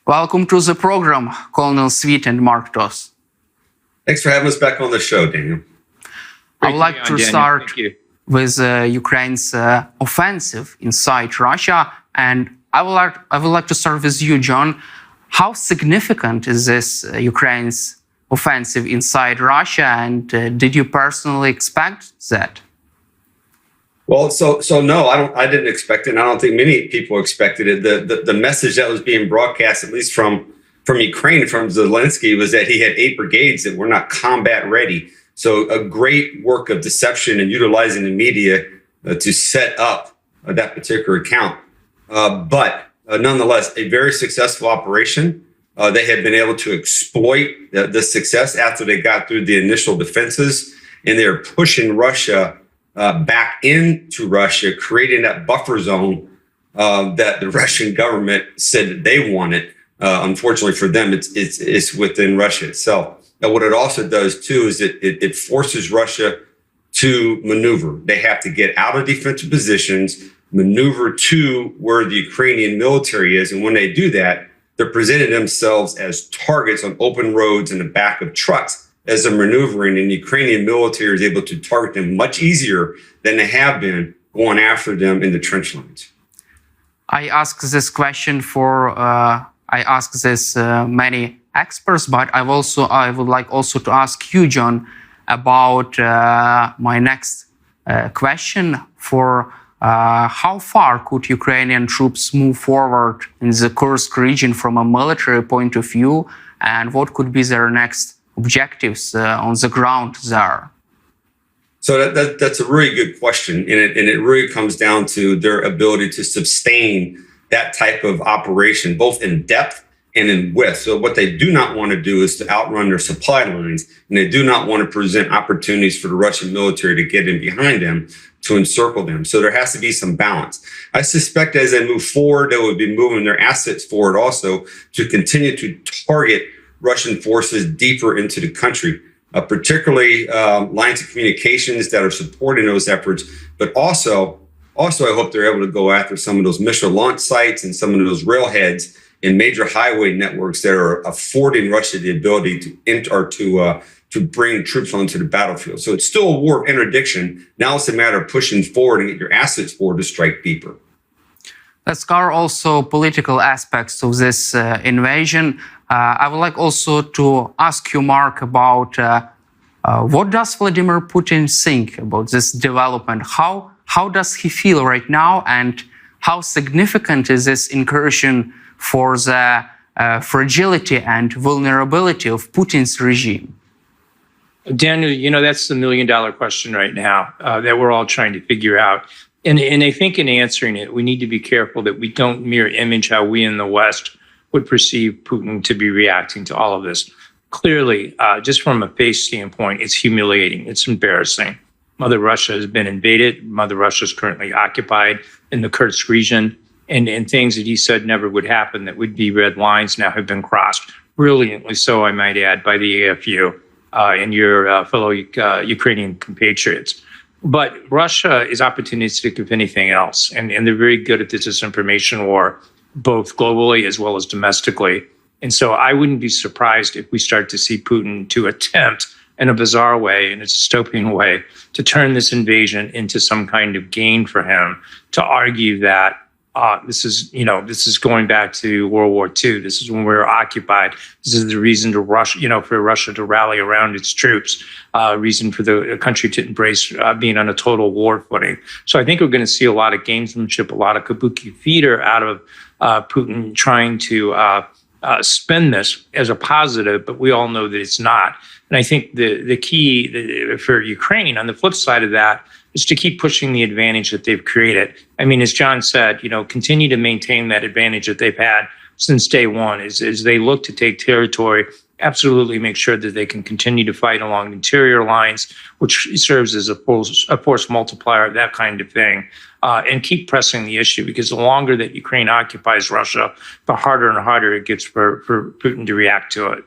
Welcome to the program, Colonel Sweet and Mark Toth. Thanks for having us back on the show, Daniel. I would like to start with Ukraine's offensive inside Russia, and I would like to start with you, John. How significant is this Ukraine's offensive inside Russia, and did you personally expect that? Well, so no, I didn't expect it, and I don't think many people expected it. The message that was being broadcast, at least from Ukraine, from Zelensky, was that he had 8 brigades that were not combat ready. So a great work of deception and utilizing the media to set up that particular account. But nonetheless, a very successful operation. They had been able to exploit the success after they got through the initial defenses, and they're pushing Russia back into Russia, creating that buffer zone that the Russian government said that they wanted. Unfortunately for them, it's within Russia itself. Now, what it also does too is it forces Russia to maneuver. They have to get out of defensive positions, maneuver to where the Ukrainian military is, and when they do that, they're presenting themselves as targets on open roads in the back of trucks as they're maneuvering, and the Ukrainian military is able to target them much easier than they have been going after them in the trench lines. I ask this question many experts, but I would like also to ask you, John, about my next question for how far could Ukrainian troops move forward in the Kursk region from a military point of view, and what could be their next objectives on the ground there? So that's a really good question, and it really comes down to their ability to sustain that type of operation, both in depth and in width. So what they do not want to do is to outrun their supply lines, and they do not want to present opportunities for the Russian military to get in behind them, to encircle them. So there has to be some balance. I suspect as they move forward, they will be moving their assets forward also to continue to target Russian forces deeper into the country, particularly lines of communications that are supporting those efforts, but also I hope they're able to go after some of those missile launch sites and some of those railheads and major highway networks that are affording Russia the ability to enter or to bring troops onto the battlefield. So it's still a war of interdiction. Now it's a matter of pushing forward and get your assets forward to strike deeper. Let's cover also political aspects of this invasion. I would like also to ask you, Mark, about what does Vladimir Putin think about this development? How does he feel right now, and how significant is this incursion for the fragility and vulnerability of Putin's regime? Daniel, that's the million-dollar question right now that we're all trying to figure out. And I think in answering it, we need to be careful that we don't mirror image how we in the West would perceive Putin to be reacting to all of this. Clearly, just from a face standpoint, it's humiliating. It's embarrassing. Mother Russia has been invaded. Mother Russia is currently occupied in the Kursk region. And things that he said never would happen, that would be red lines, now have been crossed. Brilliantly so, I might add, by the AFU and your fellow Ukrainian compatriots. But Russia is opportunistic, if anything else, and they're very good at this disinformation war, both globally as well as domestically. And so I wouldn't be surprised if we start to see Putin to attempt in a bizarre way, in a dystopian way, to turn this invasion into some kind of gain for him, to argue that this is going back to World War II. This is when we were occupied. This is the reason to rush, for Russia to rally around its troops, reason for the country to embrace being on a total war footing. So I think we're going to see a lot of gamesmanship, a lot of kabuki theater out of Putin trying to spin this as a positive, but we all know that it's not. And I think the key for Ukraine on the flip side of that is to keep pushing the advantage that they've created. I mean, as John said, continue to maintain that advantage that they've had since day one as they look to take territory. Absolutely make sure that they can continue to fight along interior lines, which serves as a force multiplier, that kind of thing, and keep pressing the issue, because the longer that Ukraine occupies Russia, the harder and harder it gets for Putin to react to it.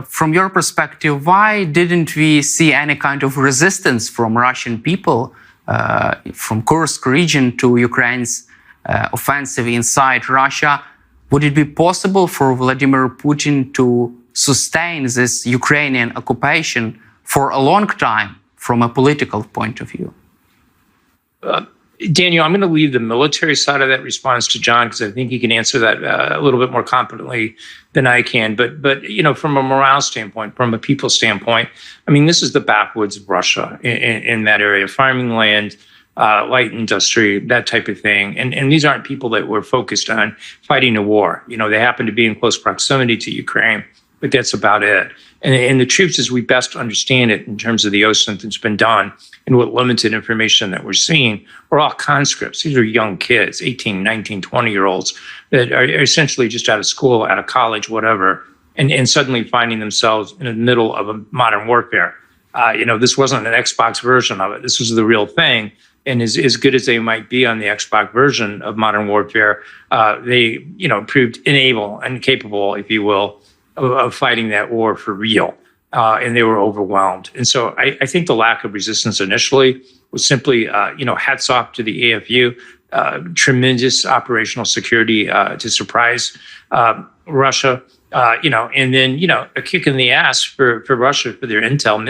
From your perspective, why didn't we see any kind of resistance from Russian people from Kursk region to Ukraine's offensive inside Russia? would it be possible for Vladimir Putin to sustain this Ukrainian occupation for a long time from a political point of view? Daniel, I'm going to leave the military side of that response to John, because I think he can answer that a little bit more competently than I can. But you know, from a morale standpoint, from a people standpoint, I mean, this is the backwoods of Russia in that area: farming land, light industry, that type of thing. And these aren't people that were focused on fighting a war. You know, they happen to be in close proximity to Ukraine, but that's about it. And the troops, as we best understand it in terms of the OSINT that's been done and what limited information that we're seeing, are all conscripts. These are young kids, 18, 19, 20-year-olds that are essentially just out of school, out of college, whatever, and suddenly finding themselves in the middle of a modern warfare. You know, this wasn't an Xbox version of it. This was the real thing. And as good as they might be on the Xbox version of modern warfare, they, you know, proved unable and incapable, if you will, of fighting that war for real. And they were overwhelmed. And so I think the lack of resistance initially was simply, you know, hats off to the AFU, tremendous operational security to surprise Russia, you know, and then, you know, a kick in the ass for Russia for their intel,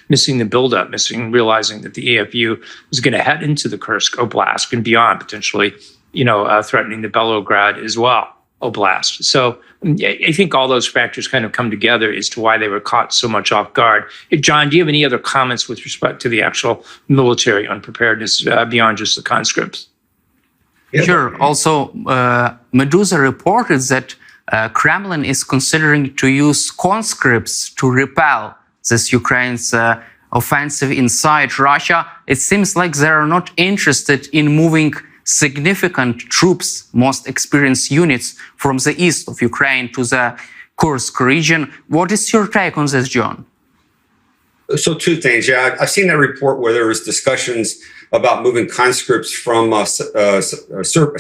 missing the buildup, realizing that the AFU was going to head into the Kursk Oblast and beyond, potentially, you know, threatening the Belgorod as well. Oblast. So I think all those factors kind of come together as to why they were caught so much off guard. John, do you have any other comments with respect to the actual military unpreparedness beyond just the conscripts? Sure. Also, Medusa reported that Kremlin is considering to use conscripts to repel this Ukraine's offensive inside Russia. It seems like they are not interested in moving significant troops, most experienced units from the east of Ukraine to the Kursk region. What is your take on this, John? So two things. Yeah, I've seen that report where there was discussions about moving conscripts from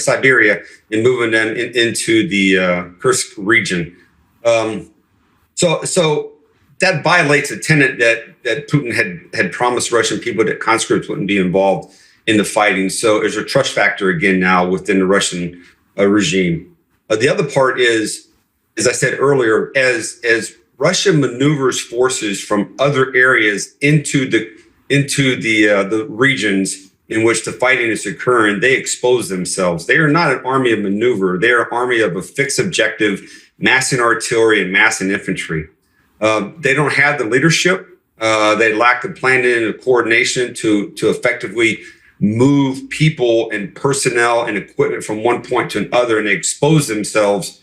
Siberia and moving them into the Kursk region. So that violates a tenet that Putin had promised Russian people, that conscripts wouldn't be involved in the fighting. So there's a trust factor again now within the Russian regime. The other part is, as I said earlier, as Russia maneuvers forces from other areas into the regions in which the fighting is occurring, they expose themselves. They are not an army of maneuver. They are an army of a fixed objective, massing artillery and massing infantry. They don't have the leadership. They lack the planning and the coordination to effectively move people and personnel and equipment from one point to another, and they expose themselves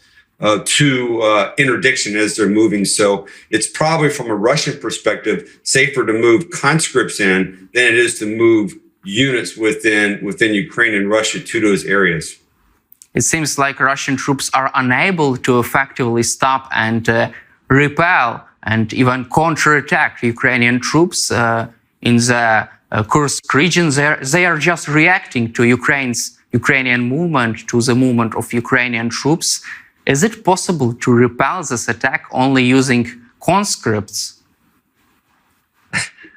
to interdiction as they're moving. So it's probably, from a Russian perspective, safer to move conscripts in than it is to move units within Ukraine and Russia to those areas. It seems like Russian troops are unable to effectively stop and repel and even counterattack Ukrainian troops in the Kursk region. They are just reacting to Ukrainian movement, to the movement of Ukrainian troops. Is it possible to repel this attack only using conscripts?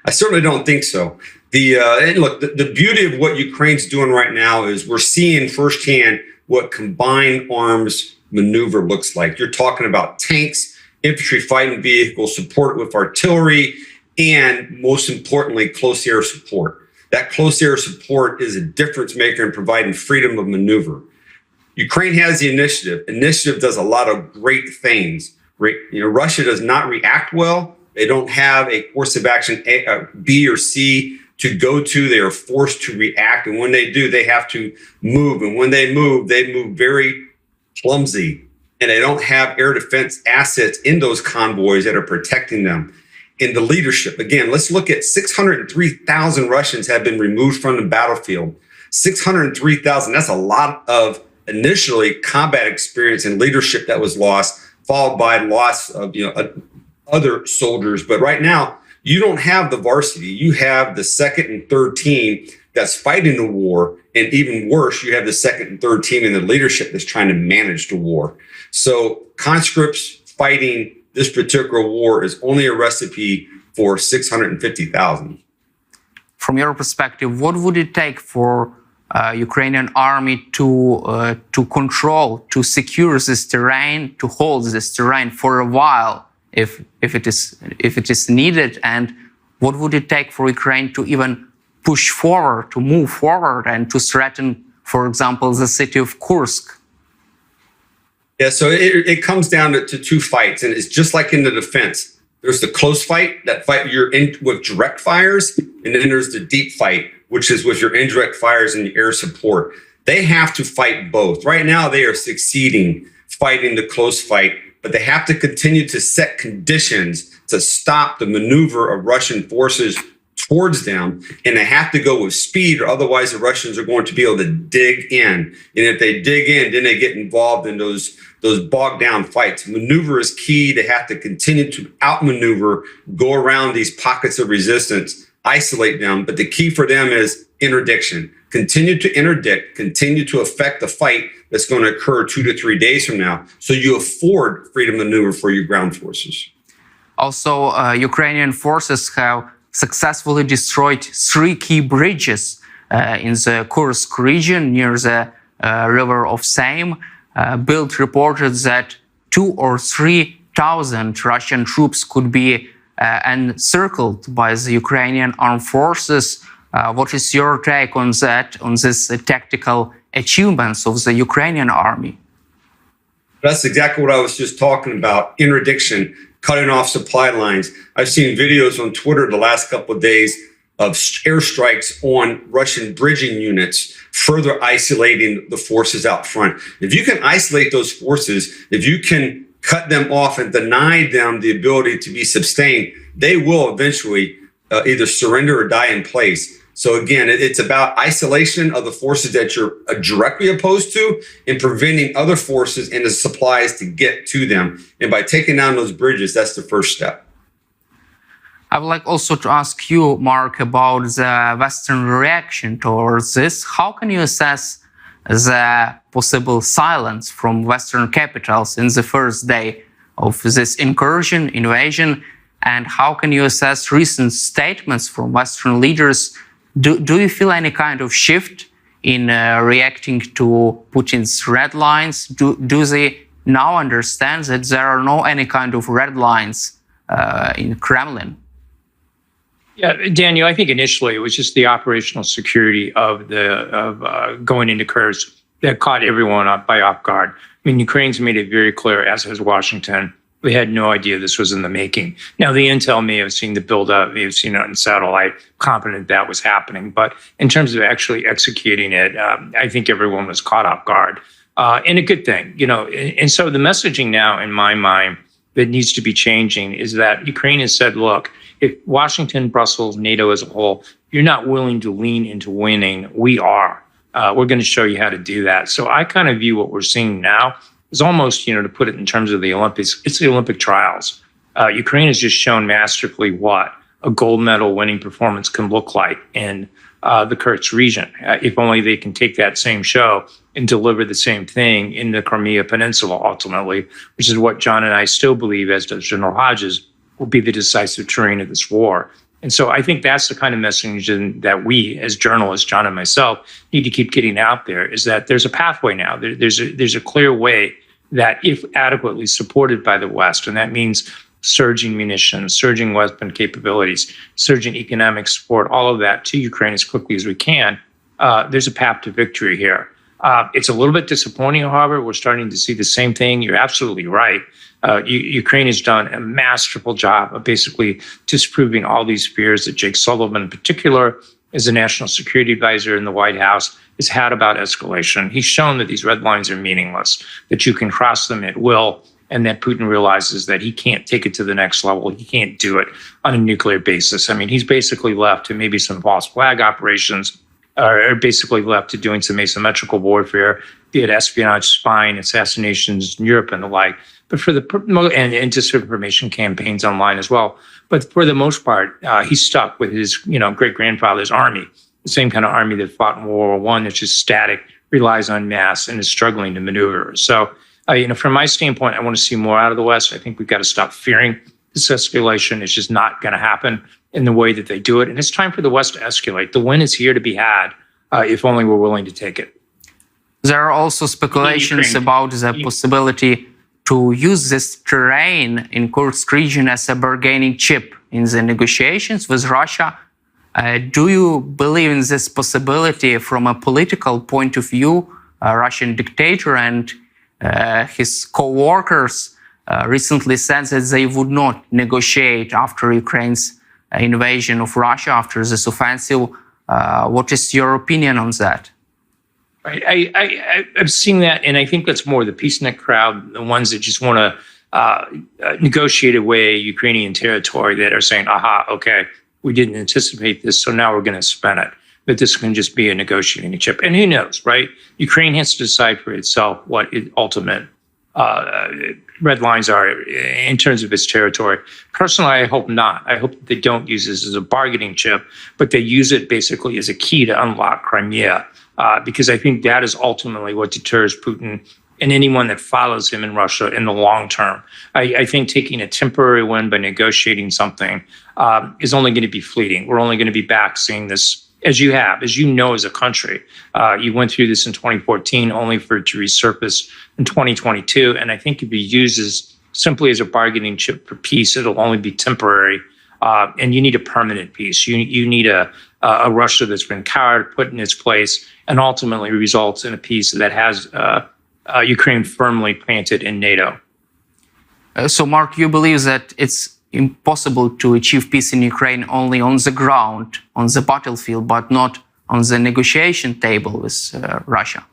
I certainly don't think so. And look, the beauty of what Ukraine's doing right now is we're seeing firsthand what combined arms maneuver looks like. You're talking about tanks, infantry fighting vehicles, support with artillery, and most importantly, close air support. That close air support is a difference maker in providing freedom of maneuver. Ukraine has the initiative. Initiative does a lot of great things. Russia does not react well. They don't have a course of action B or C to go to. They are forced to react. And when they do, they have to move. And when they move very clumsy. And they don't have air defense assets in those convoys that are protecting them. In the leadership, again, let's look at 603,000 Russians have been removed from the battlefield. 603,000, that's a lot of initially combat experience and leadership that was lost, followed by loss of other soldiers. But right now, you don't have the varsity. You have the second and third team that's fighting the war. And even worse, you have the second and third team in the leadership that's trying to manage the war. So conscripts fighting this particular war is only a recipe for 650,000. From your perspective, what would it take for Ukrainian army to control, to secure this terrain, to hold this terrain for a while, if it is needed? And what would it take for Ukraine to even push forward, to move forward, and to threaten, for example, the city of Kursk? Yeah, so it comes down to two fights, and it's just like in the defense. There's the close fight, that fight you're in with direct fires, and then there's the deep fight, which is with your indirect fires and your air support. They have to fight both. Right now, they are succeeding fighting the close fight, but they have to continue to set conditions to stop the maneuver of Russian forces towards them, and they have to go with speed, or otherwise the Russians are going to be able to dig in. And if they dig in, then they get involved in those bogged down fights. Maneuver is key. They have to continue to outmaneuver, go around these pockets of resistance, isolate them. But the key for them is interdiction. Continue to interdict, continue to affect the fight that's going to occur 2 to 3 days from now, so you afford freedom of maneuver for your ground forces. Also, Ukrainian forces have successfully destroyed 3 key bridges in the Kursk region near the river of Seym. Bild reported that 2,000 or 3,000 Russian troops could be encircled by the Ukrainian armed forces. What is your take on that, on this tactical achievements of the Ukrainian army? That's exactly what I was just talking about, interdiction, cutting off supply lines. I've seen videos on Twitter the last couple of days of airstrikes on Russian bridging units, further isolating the forces out front. If you can isolate those forces, if you can cut them off and deny them the ability to be sustained, they will eventually either surrender or die in place. So again, it's about isolation of the forces that you're directly opposed to, and preventing other forces and the supplies to get to them. And by taking down those bridges, that's the first step. I would like also to ask you, Mark, about the Western reaction towards this. How can you assess the possible silence from Western capitals in the first day of this invasion? And how can you assess recent statements from Western leaders? Do you feel any kind of shift in reacting to Putin's red lines? Do they now understand that there are no any kind of red lines in Kremlin? Yeah, Daniel, I think initially it was just the operational security of going into Kursk that caught everyone off guard. I mean, Ukraine's made it very clear, as has Washington. We had no idea this was in the making. Now, the intel may have seen the buildup, may have seen it on satellite, confident that was happening. But in terms of actually executing it, I think everyone was caught off guard. And a good thing, you know. And so the messaging now, in my mind, that needs to be changing is that Ukraine has said, look, if Washington, Brussels, NATO as a whole, you're not willing to lean into winning, we are. We're going to show you how to do that. So I kind of view what we're seeing now is almost, you know, to put it in terms of the Olympics, it's the Olympic trials. Ukraine has just shown masterfully what a gold medal winning performance can look like in the Kursk region. If only they can take that same show and deliver the same thing in the Crimea Peninsula, ultimately, which is what John and I still believe, as does General Hodges, will be the decisive terrain of this war. And so I think that's the kind of message that we, as journalists, John and myself, need to keep getting out there, is that there's a pathway now. There's a clear way that, if adequately supported by the West, and that means surging munitions, surging weapon capabilities, surging economic support, all of that to Ukraine as quickly as we can, there's a path to victory here. It's a little bit disappointing, however. We're starting to see the same thing. You're absolutely right. Ukraine has done a masterful job of basically disproving all these fears that Jake Sullivan, in particular, as the national security advisor in the White House, has had about escalation. He's shown that these red lines are meaningless, that you can cross them at will, and that Putin realizes that he can't take it to the next level. He can't do it on a nuclear basis. I mean, he's basically left to maybe some false flag operations, or basically left to doing some asymmetrical warfare, be it espionage, spying, assassinations in Europe and the like. But for and disinformation campaigns online as well. But for the most part, he's stuck with his, great-grandfather's army, the same kind of army that fought in World War I, that's just static, relies on mass, and is struggling to maneuver. So, from my standpoint, I want to see more out of the West. I think we've got to stop fearing this escalation. It's just not going to happen in the way that they do it. And it's time for the West to escalate. The win is here to be had. if only we're willing to take it. There are also speculations Ukraine. about the possibility to use this terrain in Kursk region as a bargaining chip in the negotiations with Russia. Do you believe in this possibility from a political point of view? Russian dictator and his co-workers recently said that they would not negotiate after Ukraine's invasion of Russia, after this offensive. What is your opinion on that? Right. I've seen that, and I think that's more the peacenik crowd, the ones that just want to negotiate away Ukrainian territory, that are saying, aha, okay, we didn't anticipate this, so now we're going to spend it. But this can just be a negotiating chip. And who knows, right? Ukraine has to decide for itself what its ultimate red lines are in terms of its territory. Personally, I hope not. I hope that they don't use this as a bargaining chip, but they use it basically as a key to unlock Crimea, because I think that is ultimately what deters Putin and anyone that follows him in Russia in the long term. I think taking a temporary win by negotiating something is only going to be fleeting. We're only going to be back seeing this, as you know, as a country. You went through this in 2014, only for it to resurface in 2022. And I think if you use this simply as a bargaining chip for peace, it'll only be temporary. And you need a permanent peace. You need a Russia that's been cowed, put in its place, and ultimately results in a peace that has Ukraine firmly planted in NATO. So, Mark, you believe that it's impossible to achieve peace in Ukraine only on the ground, on the battlefield, but not on the negotiation table with Russia?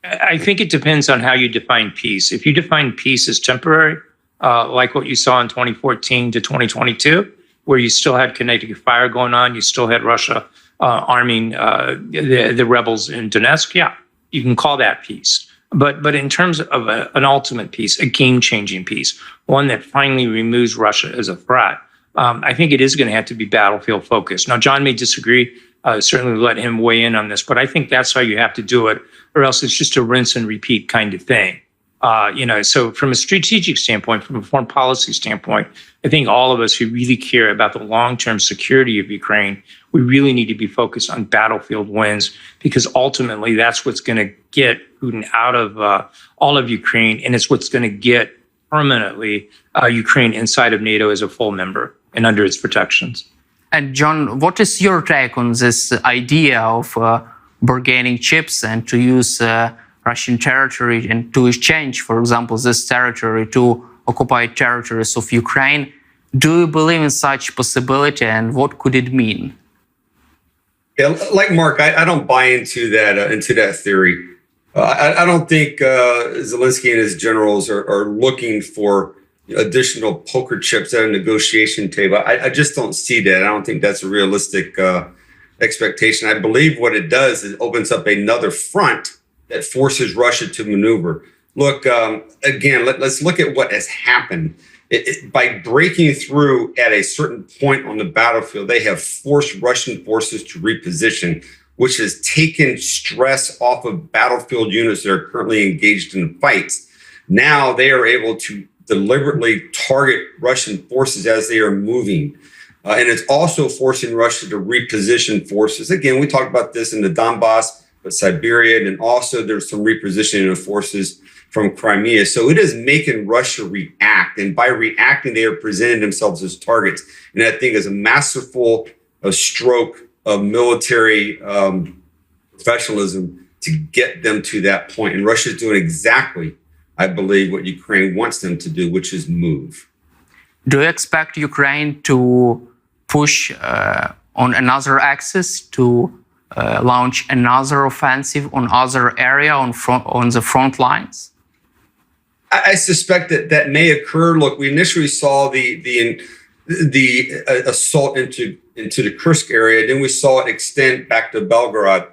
I think it depends on how you define peace. If you define peace as temporary, like what you saw in 2014 to 2022, where you still had kinetic fire going on, you still had Russia arming the rebels in Donetsk, yeah, you can call that peace. But in terms of an ultimate peace, a game-changing peace, one that finally removes Russia as a threat, I think it is going to have to be battlefield focused. Now, John may disagree. Certainly let him weigh in on this, but I think that's how you have to do it, or else it's just a rinse and repeat kind of thing. So from a strategic standpoint, from a foreign policy standpoint, I think all of us who really care about the long-term security of Ukraine, we really need to be focused on battlefield wins, because ultimately that's what's going to get Putin out of all of Ukraine, and it's what's going to get permanently Ukraine inside of NATO as a full member and under its protections. And John, what is your take on this idea of bargaining chips and to use Russian territory and to exchange, for example, this territory to occupied territories of Ukraine? Do you believe in such possibility, and what could it mean? Yeah, like Mark, I don't buy into that theory. I don't think Zelensky and his generals are looking for additional poker chips at a negotiation table. I just don't see that. I don't think that's a realistic expectation. I believe what it does is it opens up another front that forces Russia to maneuver. Look, again, let's look at what has happened. By breaking through at a certain point on the battlefield, they have forced Russian forces to reposition, which has taken stress off of battlefield units that are currently engaged in fights. Now they are able to deliberately target Russian forces as they are moving. And it's also forcing Russia to reposition forces. Again, we talked about this in the Donbass, but Siberia, and also there's some repositioning of forces from Crimea. So it is making Russia react. And by reacting, they are presenting themselves as targets. And I think is a masterful stroke of military professionalism to get them to that point. And Russia is doing exactly, I believe, what Ukraine wants them to do, which is move. Do you expect Ukraine to push on another axis, to launch another offensive on other area on the front lines? I suspect that may occur. Look, we initially saw the assault into the Kursk area, then we saw it extend back to Belgorod.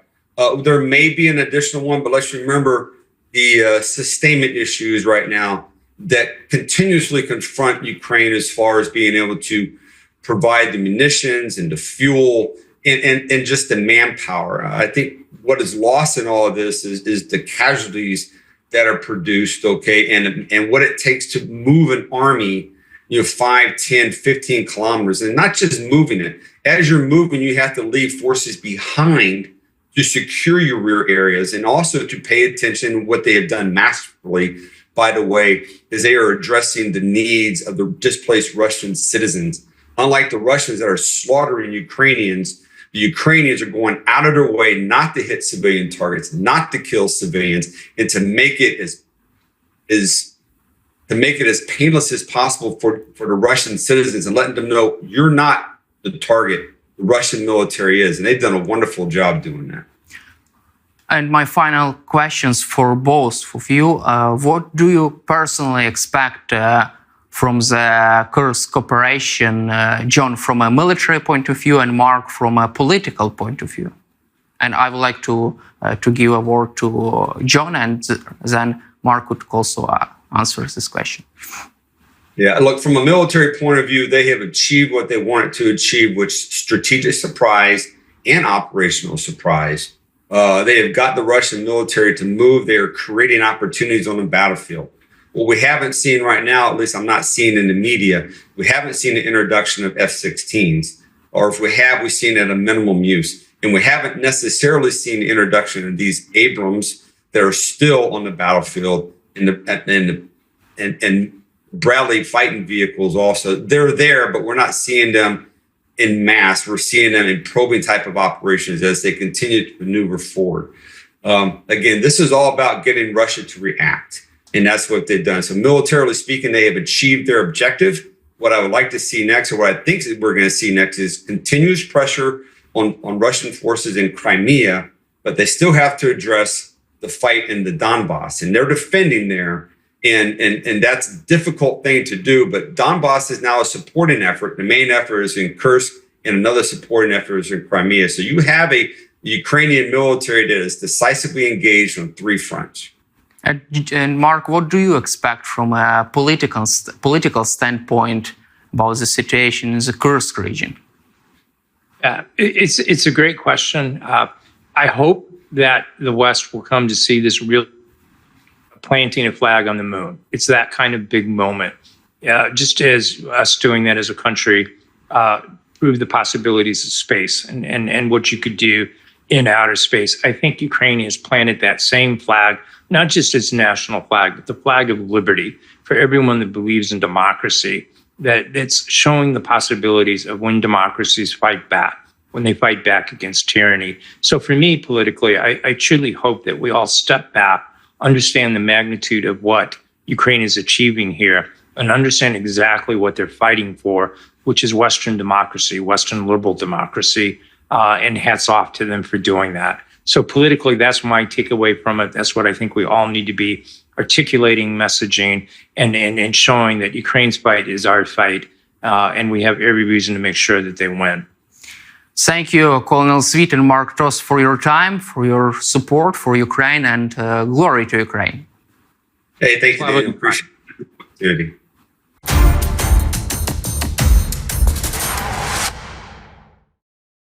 There may be an additional one, but let's remember the sustainment issues right now that continuously confront Ukraine as far as being able to provide the munitions and the fuel and just the manpower. I think what is lost in all of this is the casualties that are produced, okay, and what it takes to move an army, 5, 10, 15 kilometers, and not just moving it. As you're moving, you have to leave forces behind to secure your rear areas, and also to pay attention. What they have done masterfully, by the way, is they are addressing the needs of the displaced Russian citizens. Unlike the Russians that are slaughtering Ukrainians, the Ukrainians are going out of their way not to hit civilian targets, not to kill civilians, and to make it as painless as possible for the Russian citizens, and letting them know you're not the target. The Russian military is, and they've done a wonderful job doing that. And my final questions for both of you. What do you personally expect from the Kursk operation, John, from a military point of view, and Mark from a political point of view? And I would like to give a word to John, and then Mark could also answer this question. Yeah, look, from a military point of view, they have achieved what they wanted to achieve, which strategic surprise and operational surprise. They have got the Russian military to move. They are creating opportunities on the battlefield. What we haven't seen right now, at least I'm not seeing in the media, we haven't seen the introduction of F-16s, or if we have, we've seen it at a minimum use. And we haven't necessarily seen the introduction of these Abrams that are still on the battlefield, and Bradley fighting vehicles also. They're there, but we're not seeing them in mass. We're seeing them in probing type of operations as they continue to maneuver forward. Again, this is all about getting Russia to react, and that's what they've done. So militarily speaking, they have achieved their objective. What I would like to see next, or what I think we're going to see next, is continuous pressure on Russian forces in Crimea, but they still have to address the fight in the Donbass, and they're defending there. And that's a difficult thing to do, but Donbass is now a supporting effort. The main effort is in Kursk, and another supporting effort is in Crimea. So you have a Ukrainian military that is decisively engaged on three fronts. And Mark, what do you expect from a political standpoint about the situation in the Kursk region? It's a great question. I hope that the West will come to see this real planting a flag on the moon. It's that kind of big moment. Just as us doing that as a country prove the possibilities of space and what you could do in outer space. I think Ukraine has planted that same flag, not just its national flag, but the flag of liberty for everyone that believes in democracy, that's showing the possibilities of when democracies fight back, when they fight back against tyranny. So for me, politically, I truly hope that we all step back, understand the magnitude of what Ukraine is achieving here, and understand exactly what they're fighting for, which is Western democracy, Western liberal democracy, and hats off to them for doing that. So politically, that's my takeaway from it. That's what I think we all need to be articulating, messaging, and showing that Ukraine's fight is our fight, and we have every reason to make sure that they win. Thank you, Colonel Sweet and Mark Toth, for your time, for your support for Ukraine, and glory to Ukraine. Hey, thank you, Dave. Appreciate the opportunity.